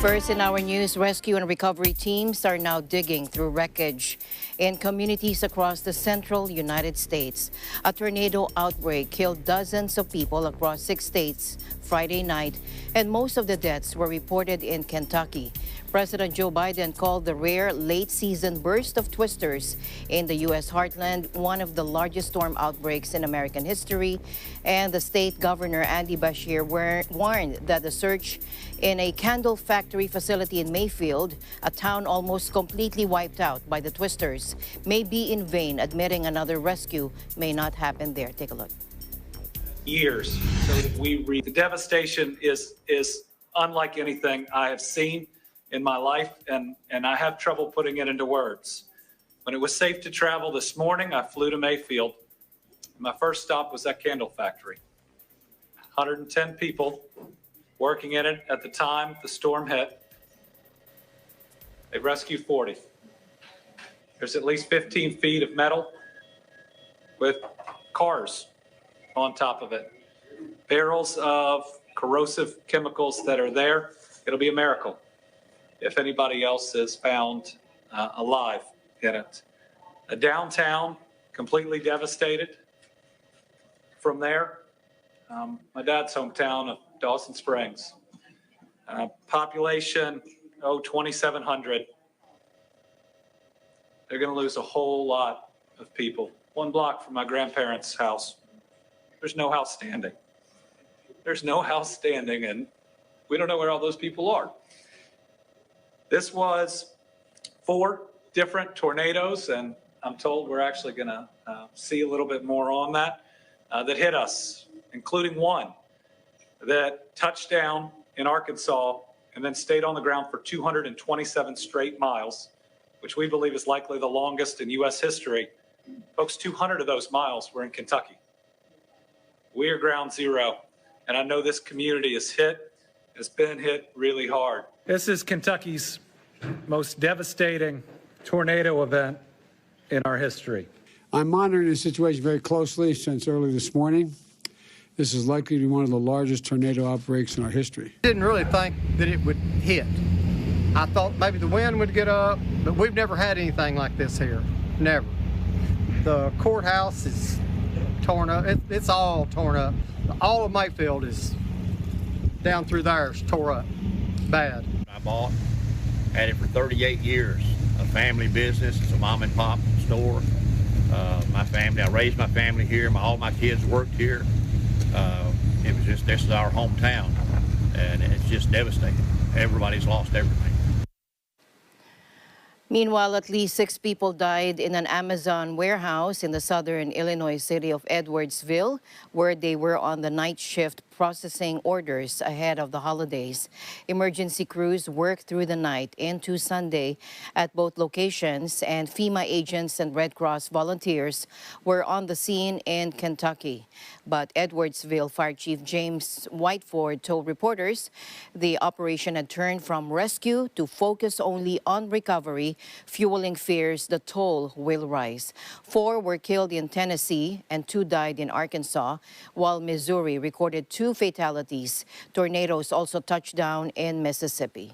First in our news, rescue and recovery teams are now digging through wreckage in communities across the central United States. A tornado outbreak killed dozens of people across 6 states Friday night, and most of the deaths were reported in Kentucky. President Joe Biden called the rare late-season burst of twisters in the U.S. heartland one of the largest storm outbreaks in American history, and the state governor, Andy Beshear, warned that the search in a candle factory facility in Mayfield, a town almost completely wiped out by the twisters, may be in vain, admitting another rescue may not happen there. Take a look. Years, so that the devastation is unlike anything I have seen in my life, and I have trouble putting it into words. When it was safe to travel this morning, I flew to Mayfield. My first stop was that candle factory. 110 people working in it at the time the storm hit. They rescued 40. There's at least 15 feet of metal with cars on top of it. Barrels of corrosive chemicals that are there. It'll be a miracle if anybody else is found alive in it. A downtown completely devastated. From there, my dad's hometown of Dawson Springs. Population, 2,700. They're going to lose a whole lot of people. 1 block from my grandparents' house. There's no house standing. There's no house standing, and we don't know where all those people are. This was 4 different tornadoes, and I'm told we're actually going to see a little bit more on that hit us, including one that touched down in Arkansas and then stayed on the ground for 227 straight miles, which we believe is likely the longest in U.S. history. Folks, 200 of those miles were in Kentucky. We are ground zero, and I know this community has been hit really hard. This is Kentucky's most devastating tornado event in our history. I'm monitoring the situation very closely since early this morning. This is likely to be one of the largest tornado outbreaks in our history. Didn't really think that it would hit. I thought maybe the wind would get up, but we've never had anything like this here. Never. The courthouse is torn up. It's all torn up. All of Mayfield is down through there is tore up bad. I bought, had it for 38 years. A family business. It's a mom and pop store. My family, I raised my family here. All my kids worked here. It was just, this is our hometown, and it's just devastating. Everybody's lost everything. Meanwhile, at least 6 people died in an Amazon warehouse in the southern Illinois city of Edwardsville, where they were on the night shift processing orders ahead of the holidays. Emergency crews worked through the night into Sunday at both locations, and FEMA agents and Red Cross volunteers were on the scene in Kentucky. But Edwardsville Fire Chief James Whiteford told reporters the operation had turned from rescue to focus only on recovery, fueling fears the toll will rise. 4 were killed in Tennessee and 2 died in Arkansas, while Missouri recorded 2 fatalities. Tornadoes also touched down in Mississippi.